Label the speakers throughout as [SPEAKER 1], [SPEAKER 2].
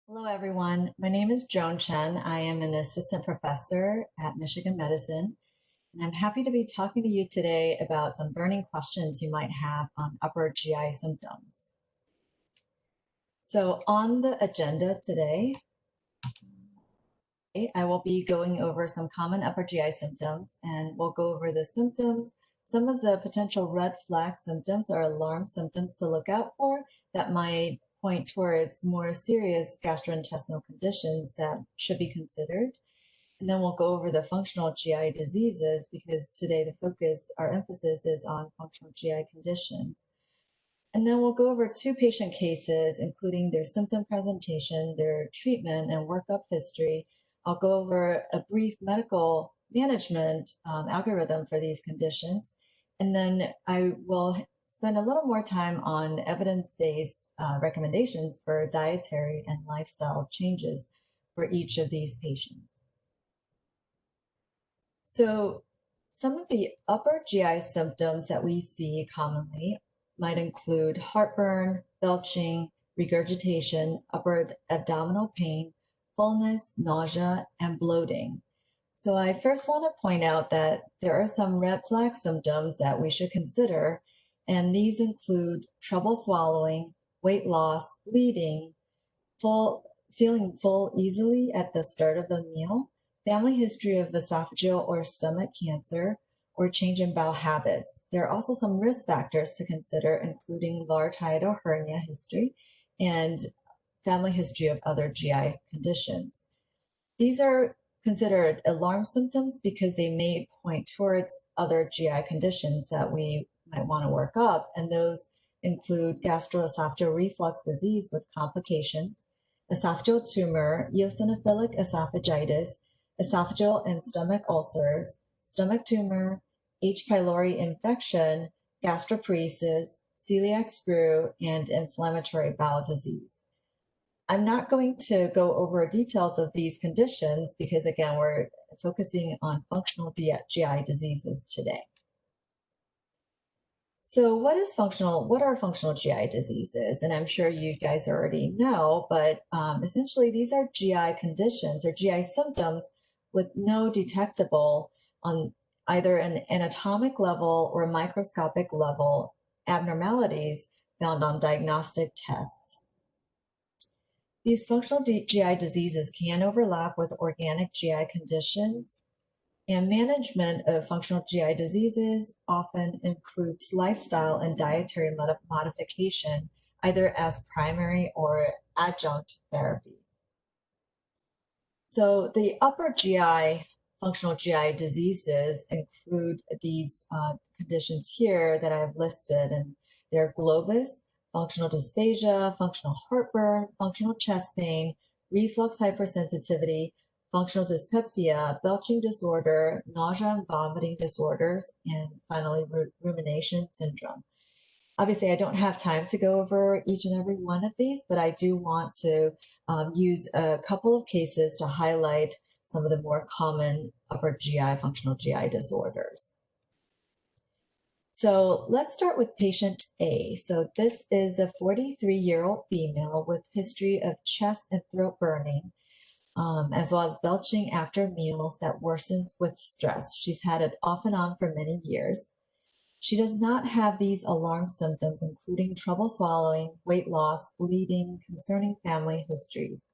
[SPEAKER 1] Hello, everyone. My name is Joan Chen. I am an assistant professor at Michigan Medicine, and I'm happy to be talking to you today about some burning questions you might have on upper GI symptoms. So, on the agenda today, I will be going over some common upper GI symptoms, and we'll go over the symptoms, some of the potential red flag symptoms or alarm symptoms to look out for that might point towards more serious gastrointestinal conditions that should be considered. And then we'll go over the functional GI diseases because today our emphasis is on functional GI conditions. And then we'll go over two patient cases, including their symptom presentation, their treatment, and workup history. I'll go over a brief medical management algorithm for these conditions. And then I will spend a little more time on evidence-based recommendations for dietary and lifestyle changes for each of these patients. So some of the upper GI symptoms that we see commonly might include heartburn, belching, regurgitation, upper abdominal pain, fullness, nausea, and bloating. So I first want to point out that there are some red flag symptoms that we should consider, and these include trouble swallowing, weight loss, bleeding, feeling full easily at the start of a meal, family history of esophageal or stomach cancer, or change in bowel habits. There are also some risk factors to consider, including large hiatal hernia history and family history of other GI conditions. These are considered alarm symptoms because they may point towards other GI conditions that we might want to work up, and those include gastroesophageal reflux disease with complications, esophageal tumor, eosinophilic esophagitis, esophageal and stomach ulcers, stomach tumor, H. pylori infection, gastroparesis, celiac sprue, and inflammatory bowel disease. I'm not going to go over details of these conditions because, again, we're focusing on functional GI diseases today. So what are functional GI diseases? And I'm sure you guys already know, but essentially these are GI conditions or GI symptoms with no detectable on either an anatomic level or microscopic level abnormalities found on diagnostic tests. These functional GI diseases can overlap with organic GI conditions, and management of functional GI diseases often includes lifestyle and dietary modification, either as primary or adjunct therapy. So the upper GI functional GI diseases include these conditions here that I've listed, and they're globus, functional dysphagia, functional heartburn, functional chest pain, reflux hypersensitivity, functional dyspepsia, belching disorder, nausea and vomiting disorders, and finally rumination syndrome. Obviously, I don't have time to go over each and every one of these, but I do want to use a couple of cases to highlight some of the more common upper GI functional GI disorders. So let's start with patient A. So this is a 43-year-old female with history of chest and throat burning, as well as belching after meals that worsens with stress. She's had it off and on for many years. She does not have these alarm symptoms, including trouble swallowing, weight loss, bleeding, concerning family histories.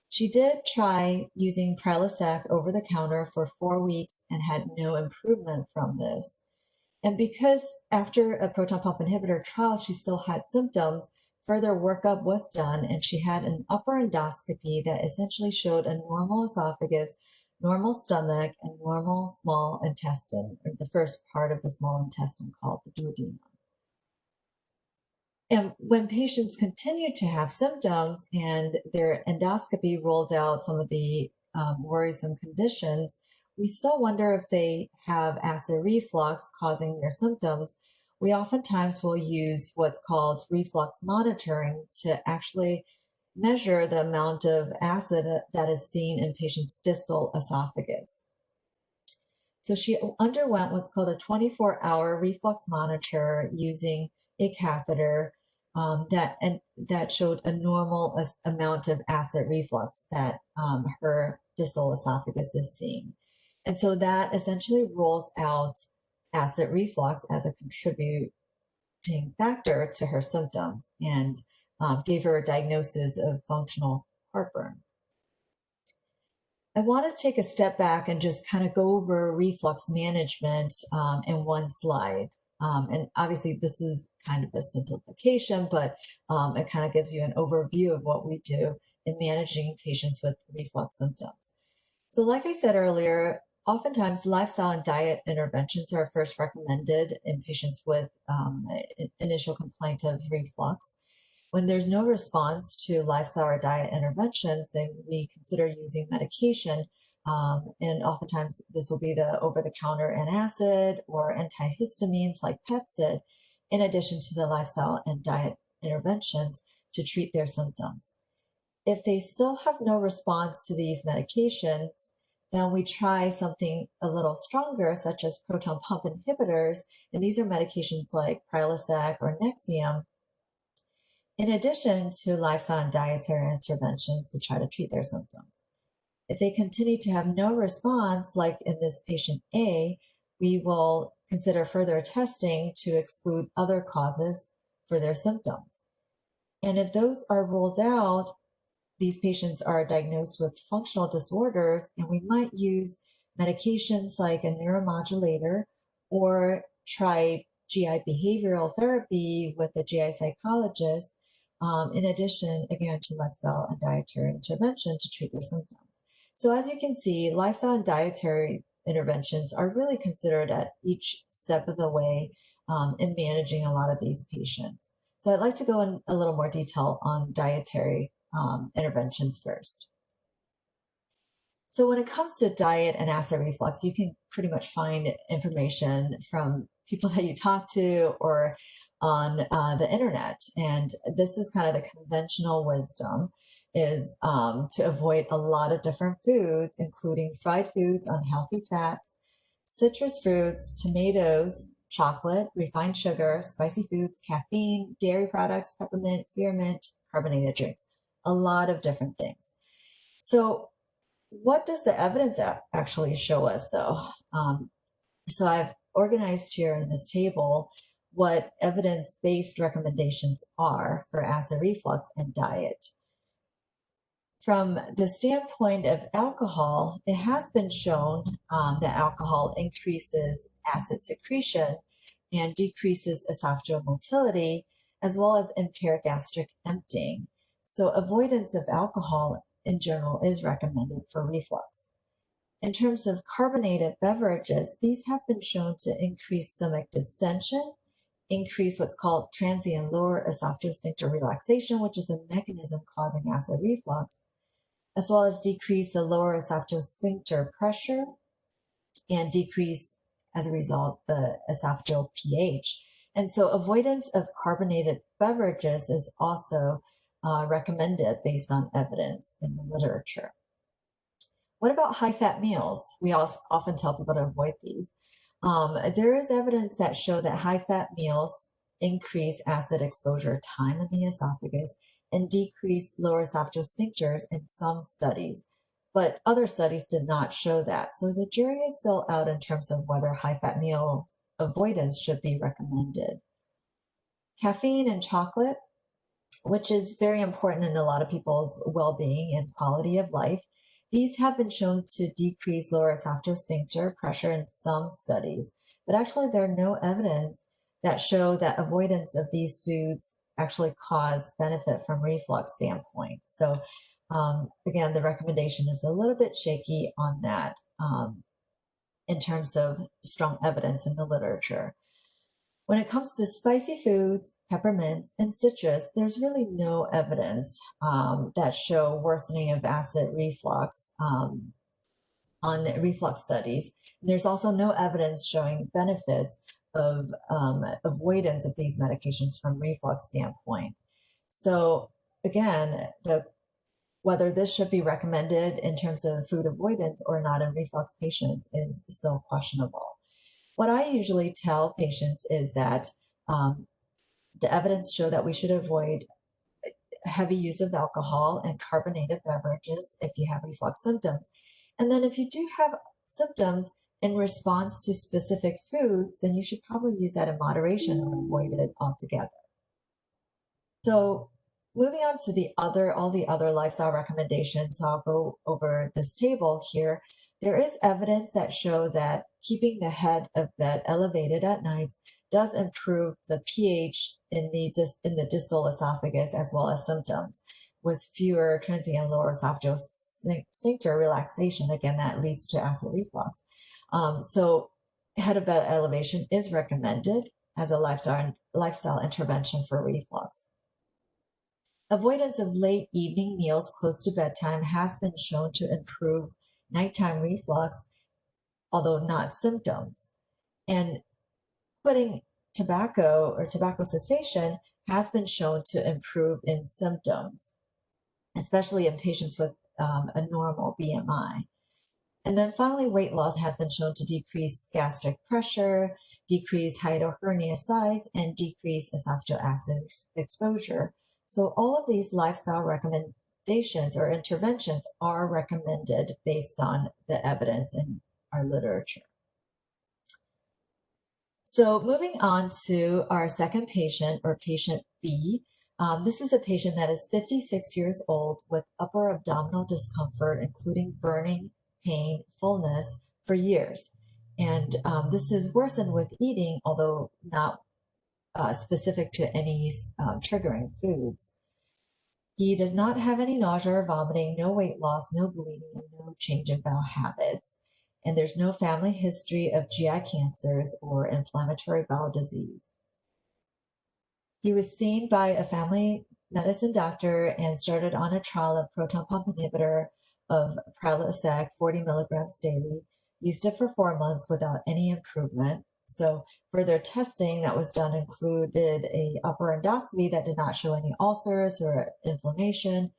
[SPEAKER 1] She did try using Prilosec over the counter for 4 weeks and had no improvement from this. And because after a proton pump inhibitor trial, she still had symptoms, further workup was done, and she had an upper endoscopy that essentially showed a normal esophagus, normal stomach, and normal small intestine, or the first part of the small intestine called the duodenum. And when patients continue to have symptoms and their endoscopy rolled out some of the worrisome conditions, we still wonder if they have acid reflux causing their symptoms. We oftentimes will use what's called reflux monitoring to actually measure the amount of acid that is seen in patients' distal esophagus. So she underwent what's called a 24-hour reflux monitor using a catheter that showed a normal amount of acid reflux that her distal esophagus is seeing. And so that essentially rules out acid reflux as a contributing factor to her symptoms and gave her a diagnosis of functional heartburn. I want to take a step back and just kind of go over reflux management in one slide. And obviously, this is kind of a simplification, but it kind of gives you an overview of what we do in managing patients with reflux symptoms. So, like I said earlier, oftentimes lifestyle and diet interventions are first recommended in patients with initial complaint of reflux. When there's no response to lifestyle or diet interventions, then we consider using medication. And oftentimes this will be the over-the-counter antacid or antihistamines like Pepcid, in addition to the lifestyle and diet interventions to treat their symptoms. If they still have no response to these medications, then we try something a little stronger, such as proton pump inhibitors. And these are medications like Prilosec or Nexium, in addition to lifestyle and dietary interventions to try to treat their symptoms. If they continue to have no response, like in this patient A, we will consider further testing to exclude other causes for their symptoms. And if those are ruled out, these patients are diagnosed with functional disorders, and we might use medications like a neuromodulator or try GI behavioral therapy with a GI psychologist, in addition, again, to lifestyle and dietary intervention to treat their symptoms. So as you can see, lifestyle and dietary interventions are really considered at each step of the way in managing a lot of these patients. So I'd like to go in a little more detail on dietary interventions first. So when it comes to diet and acid reflux, you can pretty much find information from people that you talk to or on the internet. And this is kind of the conventional wisdom is to avoid a lot of different foods, including fried foods, unhealthy fats, citrus fruits, tomatoes, chocolate, refined sugar, spicy foods, caffeine, dairy products, peppermint, spearmint, carbonated drinks, a lot of different things. So what does the evidence actually show us though? So I've organized here in this table what evidence-based recommendations are for acid reflux and diet. From the standpoint of alcohol, it has been shown that alcohol increases acid secretion and decreases esophageal motility, as well as impaired gastric emptying. So avoidance of alcohol in general is recommended for reflux. In terms of carbonated beverages, these have been shown to increase stomach distension, increase what's called transient lower esophageal sphincter relaxation, which is a mechanism causing acid reflux, as well as decrease the lower esophageal sphincter pressure and decrease, as a result, the esophageal pH. And so avoidance of carbonated beverages is also recommended based on evidence in the literature. What about high-fat meals? We also often tell people to avoid these. There is evidence that show that high-fat meals increase acid exposure time in the esophagus and decrease lower esophageal sphincters in some studies, but other studies did not show that. So the jury is still out in terms of whether high-fat meal avoidance should be recommended. Caffeine and chocolate, which is very important in a lot of people's well-being and quality of life, these have been shown to decrease lower esophageal sphincter pressure in some studies, but actually there are no evidence that show that avoidance of these foods actually cause benefit from reflux standpoint. So again, the recommendation is a little bit shaky on that in terms of strong evidence in the literature. When it comes to spicy foods, peppermints, and citrus, there's really no evidence that show worsening of acid reflux on reflux studies. There's also no evidence showing benefits of avoidance of these medications from reflux standpoint. So again, whether this should be recommended in terms of food avoidance or not in reflux patients is still questionable. What I usually tell patients is that The evidence show that we should avoid heavy use of alcohol and carbonated beverages if you have reflux symptoms. And then if you do have symptoms in response to specific foods, then you should probably use that in moderation or avoid it altogether. So moving on to all the other lifestyle recommendations, so I'll go over this table here. There is evidence that show that keeping the head of bed elevated at nights does improve the pH in the distal esophagus as well as symptoms. With fewer transient lower esophageal sphincter relaxation, again, that leads to acid reflux. So head of bed elevation is recommended as a lifestyle intervention for reflux. Avoidance of late evening meals close to bedtime has been shown to improve nighttime reflux, although not symptoms. And quitting tobacco or tobacco cessation has been shown to improve in symptoms, especially in patients with a normal BMI. And then finally, weight loss has been shown to decrease gastric pressure, decrease hiatal hernia size, and decrease esophageal acid exposure. So all of these lifestyle recommendations or interventions are recommended based on the evidence in our literature. So moving on to our second patient, or patient B. This is a patient that is 56 years old with upper abdominal discomfort, including burning, pain, fullness for years. And this is worsened with eating, although not specific to any triggering foods. He does not have any nausea or vomiting, no weight loss, no bleeding, and no change in bowel habits. And there's no family history of GI cancers or inflammatory bowel disease. He was seen by a family medicine doctor and started on a trial of proton pump inhibitor of Prilosec, 40 milligrams daily, used it for 4 months without any improvement. So further testing that was done included a upper endoscopy that did not show any ulcers or inflammation,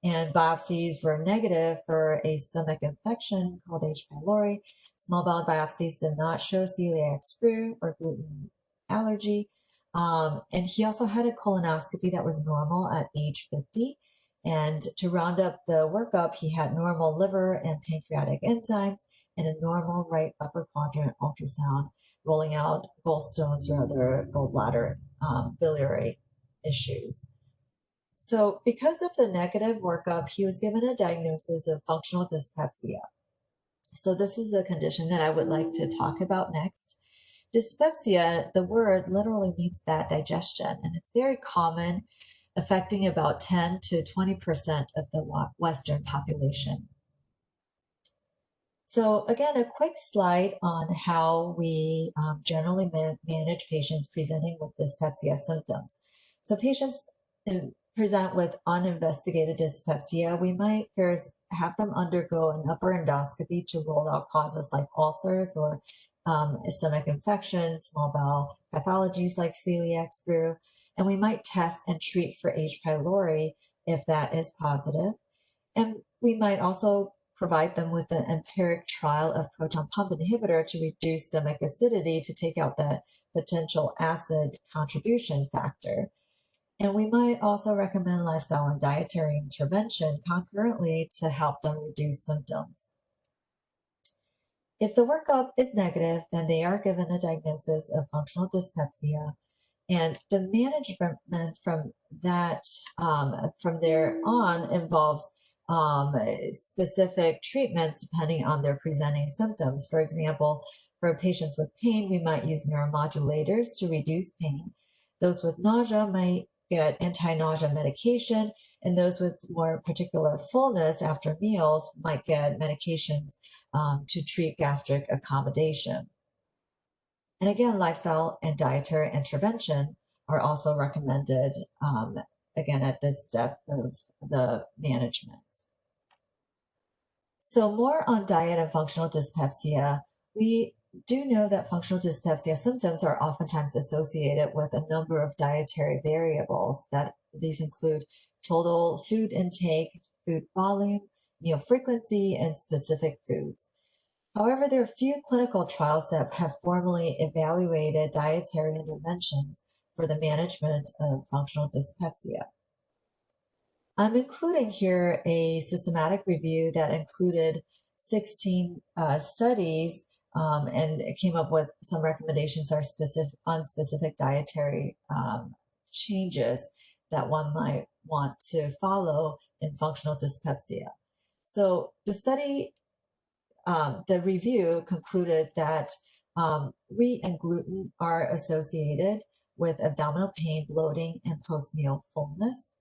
[SPEAKER 1] and biopsies were negative for a stomach infection called H. pylori. Small bowel biopsies did not show celiac sprue or gluten allergy. And he also had a colonoscopy that was normal at age 50. And to round up the workup, he had normal liver and pancreatic enzymes and a normal right upper quadrant ultrasound, rolling out gallstones or other gallbladder biliary issues. So because of the negative workup, he was given a diagnosis of functional dyspepsia. So this is a condition that I would like to talk about next. Dyspepsia, the word literally means bad digestion, and it's very common, affecting about 10 to 20% of the Western population. So again, a quick slide on how we generally manage patients presenting with dyspepsia symptoms. So patients present with uninvestigated dyspepsia, we might first have them undergo an upper endoscopy to rule out causes like ulcers or stomach infections, small bowel pathologies like celiac sprue, and we might test and treat for H. pylori if that is positive. And we might also provide them with an empiric trial of proton pump inhibitor to reduce stomach acidity to take out that potential acid contribution factor. And we might also recommend lifestyle and dietary intervention concurrently to help them reduce symptoms. If the workup is negative, then they are given a diagnosis of functional dyspepsia, and the management from that, from there on, involves specific treatments depending on their presenting symptoms. For example, for patients with pain, we might use neuromodulators to reduce pain. Those with nausea might get anti-nausea medication, and those with more particular fullness after meals might get medications to treat gastric accommodation. And again, lifestyle and dietary intervention are also recommended, again, at this step of the management. So more on diet and functional dyspepsia. We do know that functional dyspepsia symptoms are oftentimes associated with a number of dietary variables. That these include total food intake, food volume, meal frequency, and specific foods. However, there are few clinical trials that have formally evaluated dietary interventions for the management of functional dyspepsia. I'm including here a systematic review that included 16 studies, and it came up with some recommendations on specific dietary changes that one might want to follow in functional dyspepsia. So the review concluded that wheat and gluten are associated with abdominal pain, bloating, and post-meal fullness.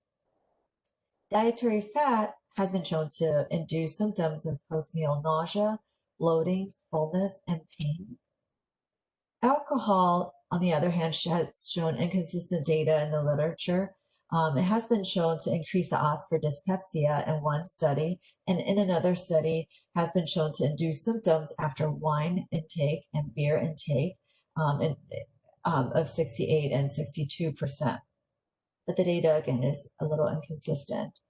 [SPEAKER 1] Dietary fat has been shown to induce symptoms of post-meal nausea, bloating, fullness, and pain. Alcohol, on the other hand, has shown inconsistent data in the literature. It has been shown to increase the odds for dyspepsia in one study, and in another study has been shown to induce symptoms after wine intake and beer intake of 68 and 62%. But the data, again, is a little inconsistent.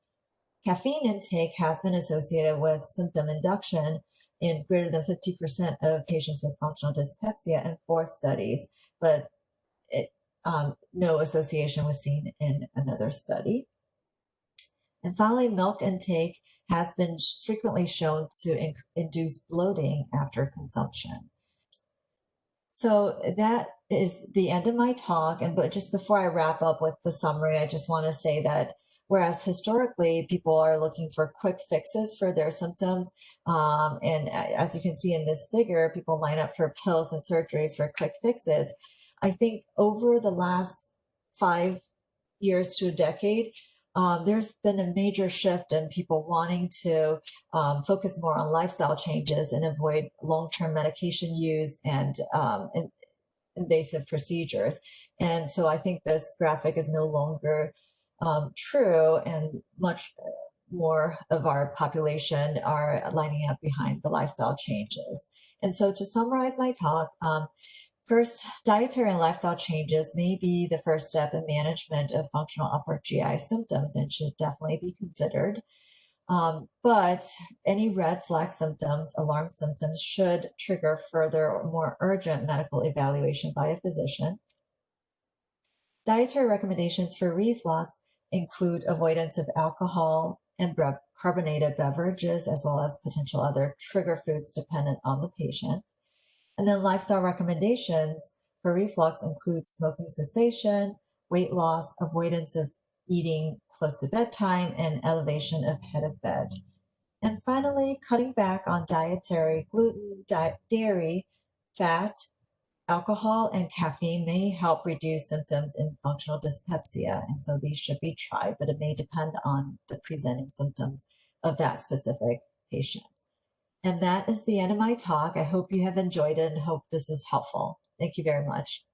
[SPEAKER 1] Caffeine intake has been associated with symptom induction in greater than 50% of patients with functional dyspepsia in 4 studies, but no association was seen in another study. And finally, milk intake has been frequently shown to induce bloating after consumption. So that is the end of my talk. But just before I wrap up with the summary, I just want to say that whereas historically people are looking for quick fixes for their symptoms, and as you can see in this figure, people line up for pills and surgeries for quick fixes. I think over the last 5 years to a decade, there's been a major shift in people wanting to focus more on lifestyle changes and avoid long-term medication use and invasive procedures. And so I think this graphic is no longer true, and much more of our population are lining up behind the lifestyle changes. And so to summarize my talk, first, dietary and lifestyle changes may be the first step in management of functional upper GI symptoms and should definitely be considered. But any red flag symptoms, alarm symptoms, should trigger further or more urgent medical evaluation by a physician. Dietary recommendations for reflux include avoidance of alcohol and carbonated beverages, as well as potential other trigger foods dependent on the patient. And then lifestyle recommendations for reflux include smoking cessation, weight loss, avoidance of eating close to bedtime, and elevation of head of bed. And finally, cutting back on dietary gluten, dairy, fat, alcohol, and caffeine may help reduce symptoms in functional dyspepsia. And so these should be tried, but it may depend on the presenting symptoms of that specific patient. And that is the end of my talk. I hope you have enjoyed it and hope this is helpful. Thank you very much.